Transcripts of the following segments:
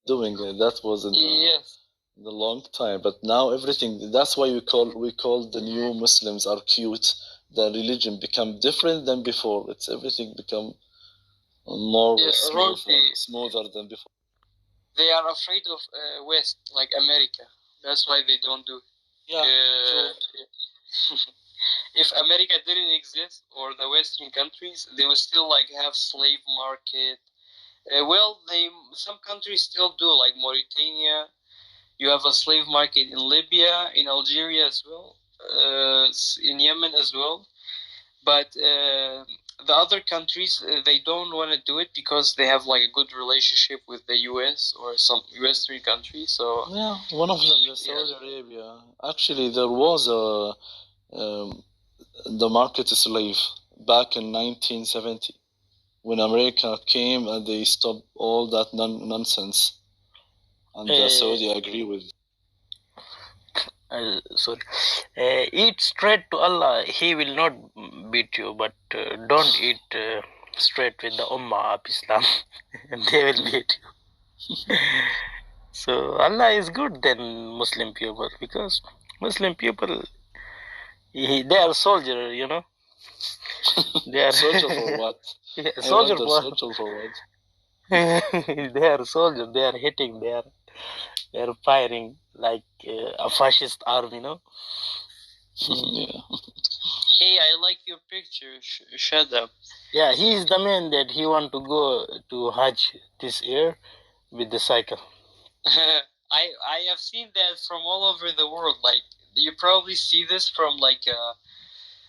doing it. That was in Yes. the long time, but now everything. That's why we call the new Muslims are cute. The religion become different than before. It's everything become more Yeah, smoother than before. they are afraid of West, like America. That's why they don't do. Yeah. If America didn't exist or the Western countries, they would still like have slave market. Well, some countries still do, like Mauritania. You have a slave market in Libya, in Algeria as well, in Yemen as well. But the other countries, they don't want to do it because they have like a good relationship with the US or some Western country. So yeah, one of them, the Saudi Arabia. Actually, there was the market slave back in 1970 when America came and they stopped all that nonsense, and the Saudi agree with. Sorry. Eat straight to Allah. He will not beat you, but don't eat straight with the Ummah of Islam. They will beat you. So Allah is good than Muslim people because Muslim people, they are soldier, you know. They are soldier for what? Yeah, I soldier wonder, for soldier for what? they are soldier. They are hitting. They are firing like a fascist army, you know. Yeah. Hey, I like your picture. Shut up. Yeah, he is the man that he want to go to Hajj this year with the cycle. I have seen that from all over the world. Like you probably see this from like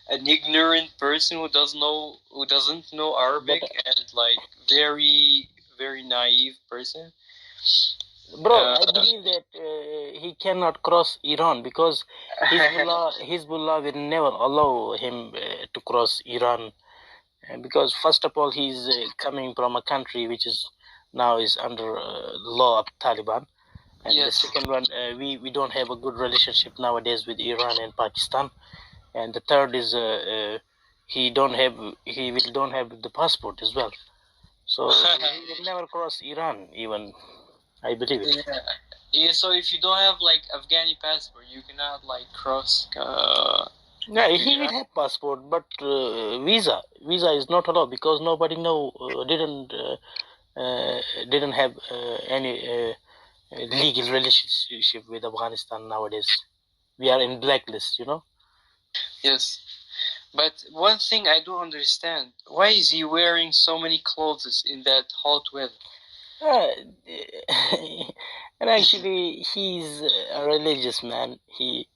an ignorant person who doesn't know Arabic and like very naive person. Bro, I believe that he cannot cross Iran because Hezbollah will never allow him to cross Iran because first of all he's coming from a country which is now is under law of Taliban, and the second one we don't have a good relationship nowadays with Iran and Pakistan, and the third is he don't have the passport as well, so he will never cross Iran even. I believe it. Yeah, so if you don't have like Afghani passport, you cannot like cross. Yeah, he will have passport, but visa is not allowed because nobody didn't have any legal relationship with Afghanistan nowadays. We are in blacklist, you know. Yes, but one thing I don't understand: why is he wearing so many clothes in that hot weather? And actually, he's a religious man. He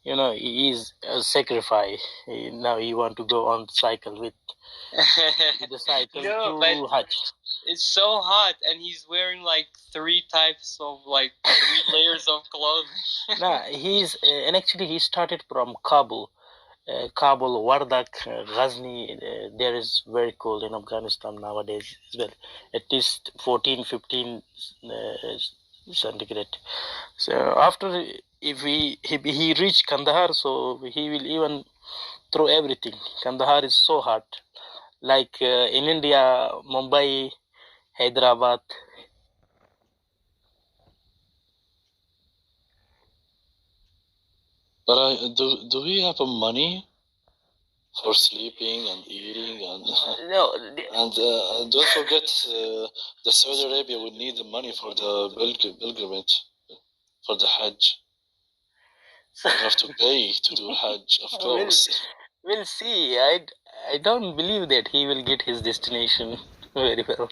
is a sacrifice. Now he want to go on cycle with the cycle to Hajj. It's so hot, and he's wearing like three layers of clothing. Nah, and actually he started from Kabul. Kabul, Wardak, Ghazni, there is very cold in Afghanistan nowadays as well. At least 14, 15 centigrade. So after, if he reach Kandahar, so he will even throw everything. Kandahar is so hot. Like in India, Mumbai, Hyderabad. But do we have money for sleeping and eating and No, and don't forget the Saudi Arabia would need the money for the pilgrimage for the Hajj. You have to pay to do Hajj, of course. We'll see. I don't believe that he will get his destination very well.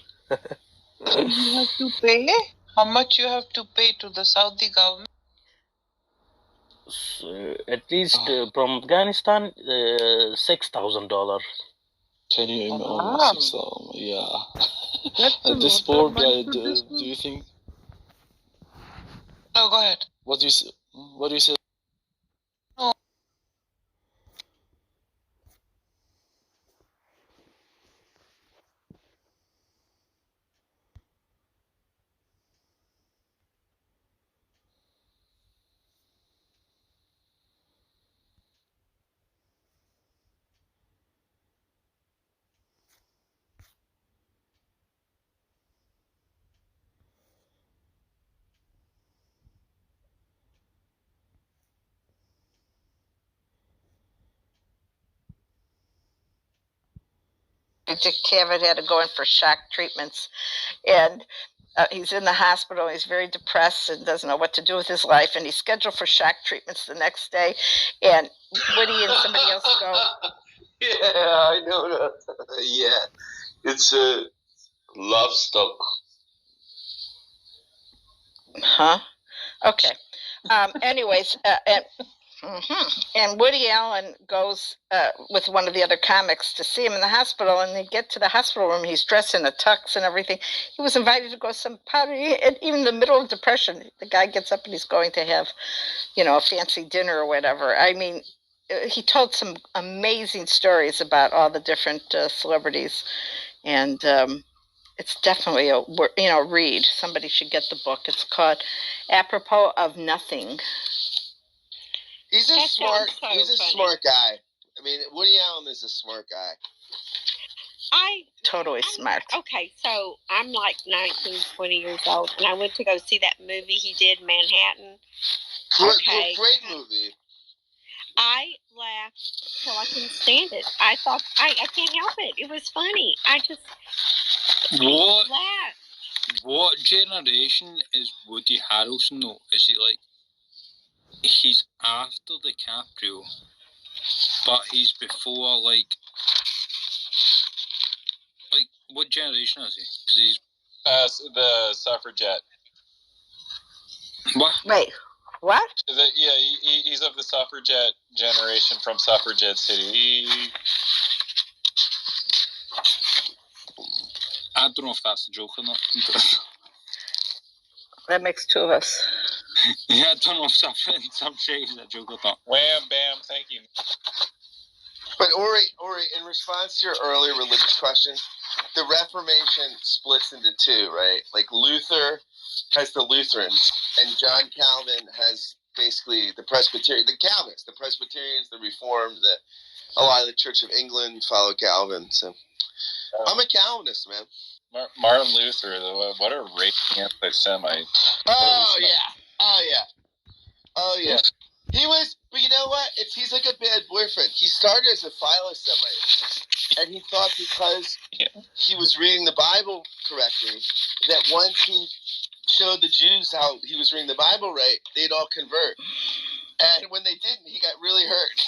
You have to pay? How much you have to pay to the Saudi government? So, at least from Afghanistan, $6,000. Can you imagine? Wow. Yeah. That's a This lot poor of guy, money to do this you think? No, go ahead. What do you say? What do you say? No. Dick Cavett had to go in for shock treatments, and he's in the hospital. He's very depressed and doesn't know what to do with his life, and he's scheduled for shock treatments the next day. And Woody and somebody else go. Yeah, I know that. Yeah, it's a love stock. Huh? Okay. Anyways, and Woody Allen goes with one of the other comics to see him in the hospital, and they get to the hospital room. He's dressed in a tux and everything. He was invited to go to some party, and even in the middle of depression, the guy gets up and he's going to have, a fancy dinner or whatever. I mean, he told some amazing stories about all the different celebrities, and it's definitely a read. Somebody should get the book. It's called Apropos of Nothing. He's a smart guy. I mean, Woody Allen is a smart guy. Totally smart. Okay, so I'm like 19, 20 years old, and I went to go see that movie he did, Manhattan. Okay. Great movie. I laughed till I couldn't stand it. I thought, I can't help it. It was funny. I just laughed. What generation is Woody Harrelson, though? Is he like... He's after DiCaprio, but he's before, like what generation is he? Because he's the suffragette. What? Wait, what? He's of the suffragette generation from Suffragette City. I don't know if that's a joke or not. That makes two of us. Yeah, I don't know if some shit is a joke or not. Wham, bam, thank you. But Ori, in response to your earlier religious question, the Reformation splits into two, right? Like Luther has the Lutherans, and John Calvin has basically the Presbyterian, the Calvinists, the Presbyterians, the Reformed, a lot of the Church of England follow Calvin. So I'm a Calvinist, man. Martin Luther, what a raging anti-Semite. Oh yeah. He was, but you know what? He's like a bad boyfriend. He started as a philo-Semite, and he thought because he was reading the Bible correctly, that once he showed the Jews how he was reading the Bible right, they'd all convert. And when they didn't, he got really hurt.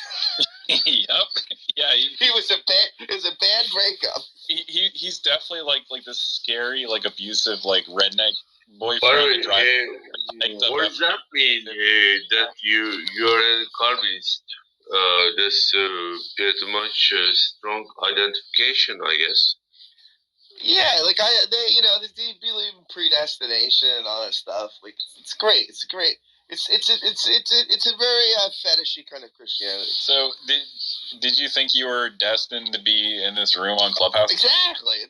Yep. Yeah. It was a bad breakup. He's definitely like this scary, like abusive, like redneck boyfriend. What does that mean? That you're a Calvinist? That's pretty much a strong identification, I guess. Yeah, like they believe in predestination and all that stuff. Like it's great. It's great. It's a very fetishy kind of Christianity. So did you think you were destined to be in this room on Clubhouse? Exactly.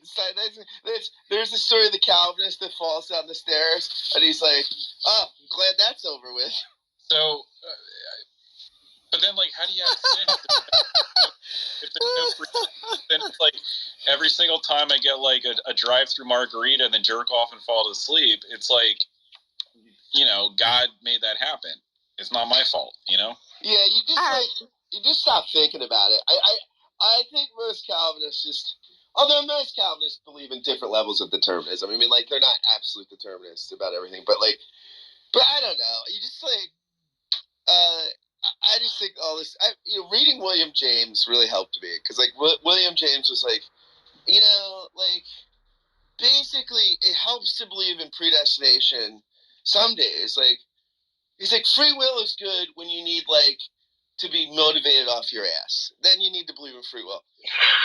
There's the story of the Calvinist that falls down the stairs, and he's like, "Oh, I'm glad that's over with." So, but then, like, how do you have sin? If there's no then it's like every single time I get like a drive-through margarita and then jerk off and fall asleep, it's like, God made that happen. It's not my fault, Yeah, you just stop thinking about it. I think most Calvinists although most Calvinists believe in different levels of determinism. I mean, like, they're not absolute determinists about everything, but I don't know. You just I just think all this, reading William James really helped me, because William James was basically it helps to believe in predestination some days. He's like, free will is good when you need to be motivated off your ass. Then you need to believe in free will.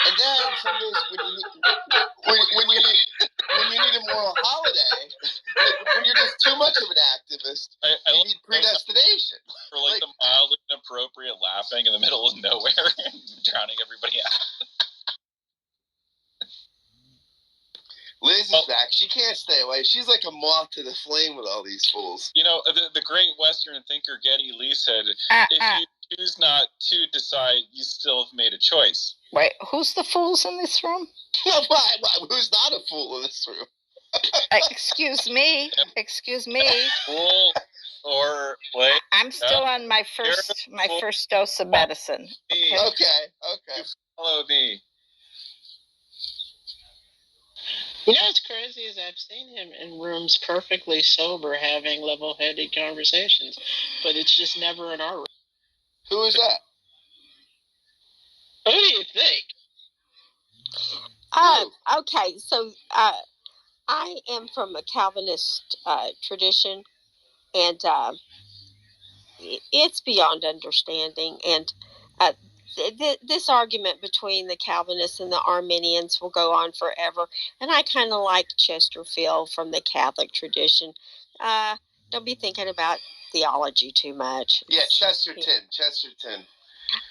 And then some days when you need a moral holiday, when you're just too much of an activist, you need predestination. For the mildly inappropriate laughing in the middle of nowhere and drowning everybody out. Liz is back. She can't stay away. She's like a moth to the flame with all these fools. The great Western thinker Geddy Lee said, if you choose not to decide, you still have made a choice. Wait, who's the fools in this room? Who's not a fool in this room? Excuse me. Excuse me. Fool or play. I'm still on my first dose of medicine. Okay. Follow me. You know what's crazy is I've seen him in rooms perfectly sober having level-headed conversations, but it's just never in our room. Who is that? Who do you think? Okay, so I am from a Calvinist tradition, and it's beyond understanding. And this argument between the Calvinists and the Arminians will go on forever. And I kind of like Chesterfield from the Catholic tradition. Don't be thinking about theology too much. Yeah, Chesterton.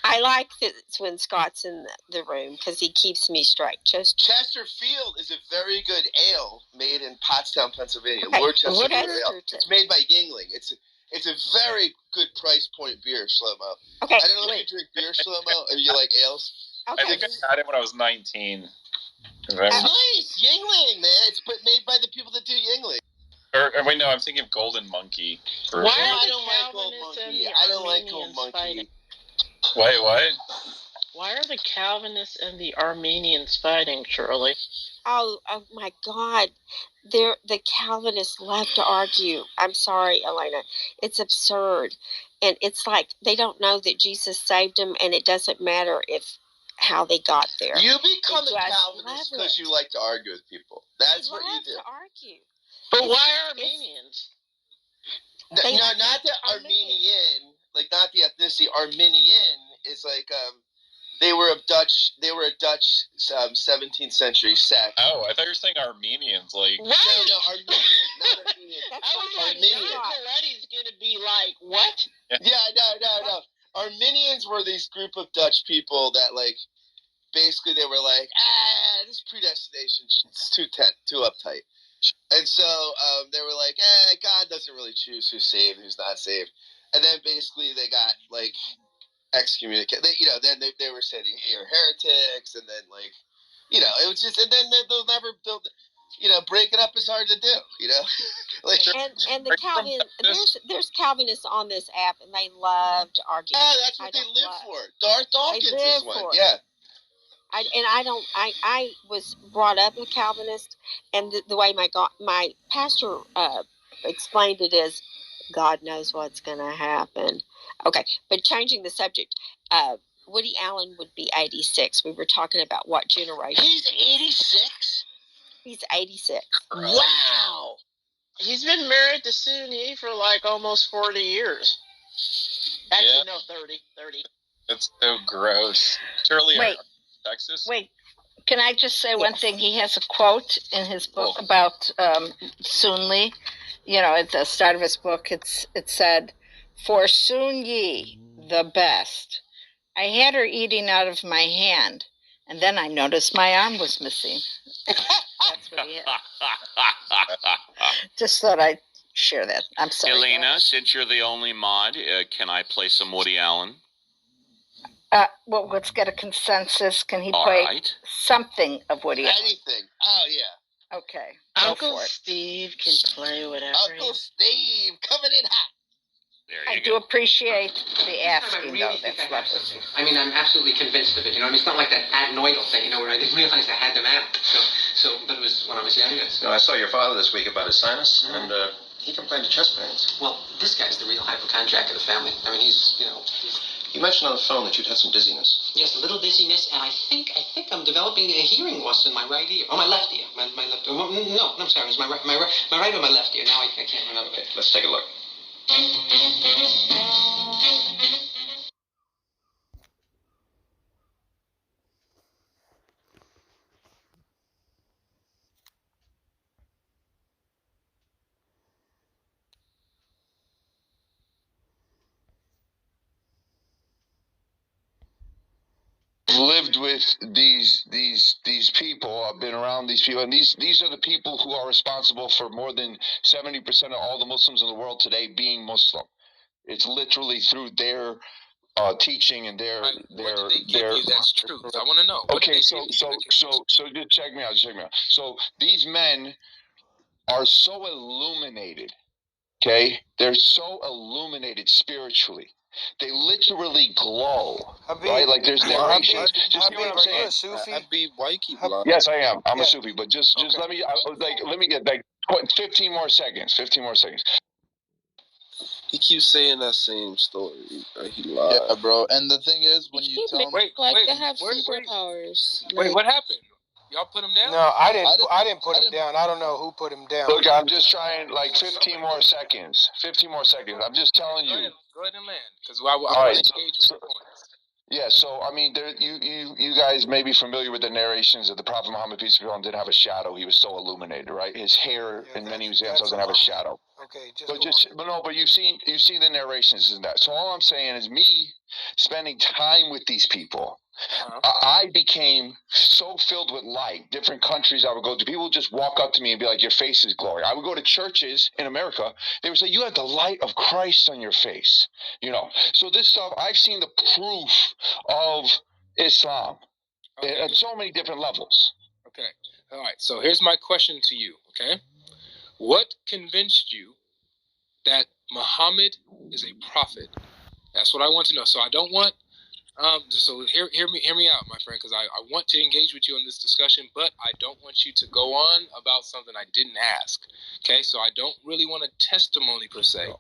I like that when Scott's in the room because he keeps me straight. Chesterfield is a very good ale made in Pottstown, Pennsylvania. Okay. Lord Chesterfield Ale. It's made by Yingling. It's a very good price point beer, Shlomo. Okay. I don't know if you drink beer, Shlomo, or you like ales. Okay. I think I had it when I was 19. It's nice, Yingling, man. It's made by the people that do Yingling. Or wait, no, I'm thinking of Golden Monkey. I don't like Gold Monkey. I don't like Gold Monkey. Wait, what? Why are the Calvinists and the Armenians fighting, Shirley? Oh my God. The Calvinists love to argue. I'm sorry, Elena. It's absurd. And it's like they don't know that Jesus saved them, and it doesn't matter how they got there. You become a Calvinist because you like to argue with people. That's what you do. To argue. But why Armenians? Not the Armenian, like not the ethnicity. Armenian is like they were a Dutch 17th century sect. Oh, I thought you were saying Armenians, like No, Armenian, not Armenian. Armenian. Coletti's gonna be like, what? Yeah, no. Armenians were these group of Dutch people that like basically they were like, this predestination, it's too uptight. And so they were like, God doesn't really choose who's saved, who's not saved. And then basically they got like excommunicated. Then they were saying you're heretics, and then like, it was just, and then they'll never build. Breaking up is hard to do. Like and the Calvin there's Calvinists on this app, and they love to argue. That's what they live for. Darth Dawkins is one. Yeah. I was brought up a Calvinist, and the way my pastor explained it is, God knows what's going to happen. Okay, but changing the subject, Woody Allen would be 86. We were talking about what generation. He's 86? He's 86. Wow! He's been married to Suni for like almost 40 years. Actually, no, 30. That's so gross. Surely, Texas? Wait, can I just say one thing? He has a quote in his book about Soon Lee. At the start of his book, it said, "For Soon Yi, the best. I had her eating out of my hand, and then I noticed my arm was missing." That's what he had. Just thought I'd share that. I'm sorry. Elena, since you're the only mod, can I play some Woody Allen? Well, let's get a consensus. Can he play something of Woody Allen? Anything. Oh, yeah. Okay. Uncle Steve can play whatever. Uncle Steve coming in hot. I do appreciate the asking, though. That's lovely. I mean, I'm absolutely convinced of it. It's not like that adenoidal thing, where I didn't realize I had them out. But it was when I was younger. So. I saw your father this week about his sinus, and he complained of chest pains. Well, this guy's the real hypochondriac of the family. I mean, he's. You mentioned on the phone that you'd had some dizziness. Yes, a little dizziness, and I think I'm developing a hearing loss in my right ear. Or my left ear. My left ear. No, I'm sorry. It was my right or my left ear. Now I can't remember. Okay, let's take a look. Lived with these people. I've been around these people, and these are the people who are responsible for more than 70% of all the Muslims in the world today being Muslim. It's literally through their teaching and their that's true. I want to know. Okay, so just check me out. So these men are so illuminated. Okay, they're so illuminated spiritually They literally glow, Habib, right? Like there's narrations. Just hear what I'm Habib, are you saying. a Sufi? Habib, why you keep lying? Yes, I am. I'm Yeah. a Sufi, but just Okay. let me get like 15 more seconds. 15 more seconds. He keeps saying that same story. He lied. Yeah, bro. And the thing is, when you tell me, Like they have superpowers. Wait, Like, what happened? Y'all put him down? No, I didn't put him down. I don't know who put him down. Look, I'm just trying like 15 more seconds. 15 more seconds. I'm just telling you. Go ahead and land, because I want All to right, engage with your points. Yeah, so I mean, you guys may be familiar with the narrations that the Prophet Muhammad peace be upon him did have a shadow. He was so illuminated, right? His hair in many examples doesn't have a shadow. Okay, but you've seen the narrations, isn't that? So all I'm saying is me spending time with these people. I became so filled with light. Different countries I would go to, people would just walk up to me and be like, "Your face is glowing." I would go to churches in America. They would say, "You have the light of Christ on your face." You know. So this stuff, I've seen the proof of Islam at so many different levels. Okay. All right. So here's my question to you. Okay. What convinced you that Muhammad is a prophet? That's what I want to know. So I don't want. So hear me out, my friend, because I want to engage with you in this discussion, but I don't want you to go on about something I didn't ask. Okay, so I don't really want a testimony per se,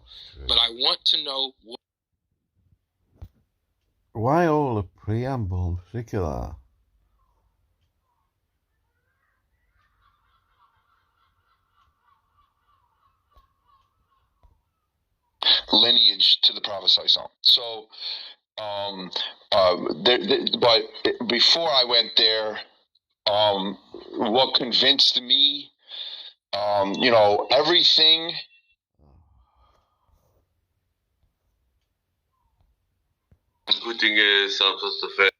but I want to know what. Why all the preamble in particular? Lineage to the Prophet ﷺ. So, but before I went there, what convinced me, everything. Putting some sort of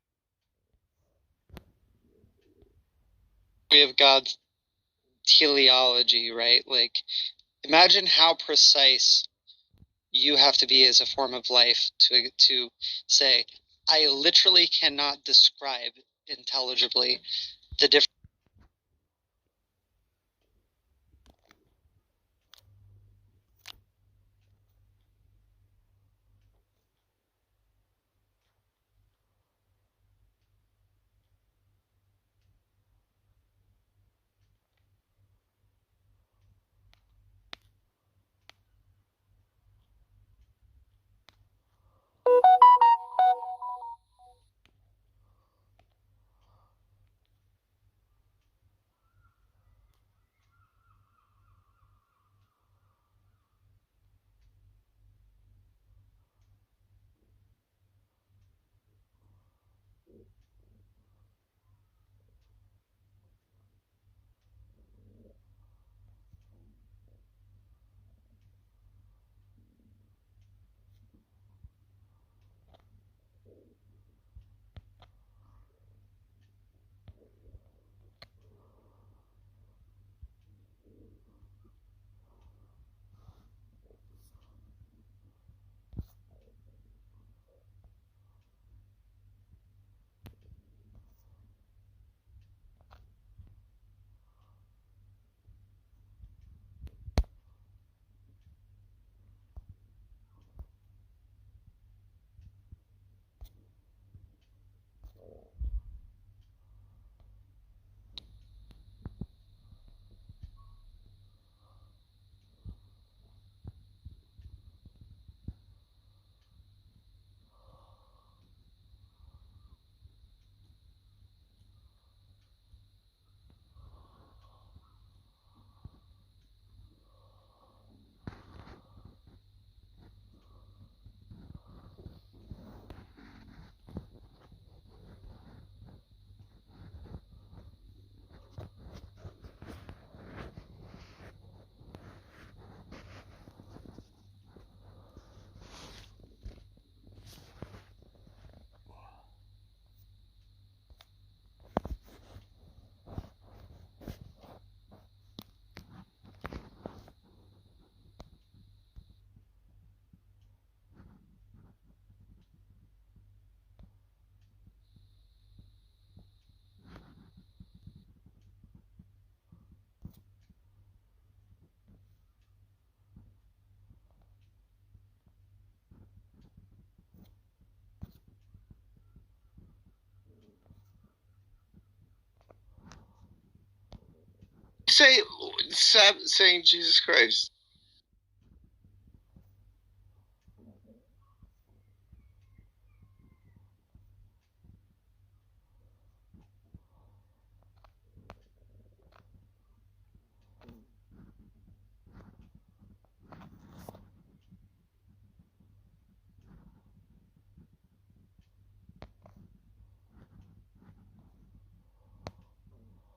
We have God's teleology, right? Like, imagine how precise you have to be as a form of life to say, I literally cannot describe intelligibly the difference. Stop saying Jesus Christ.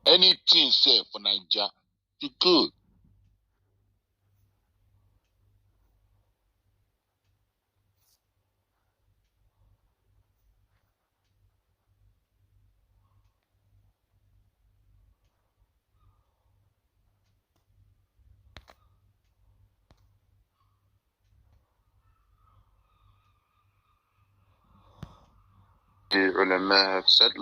Anything said for Nigeria, you good. The ulama have said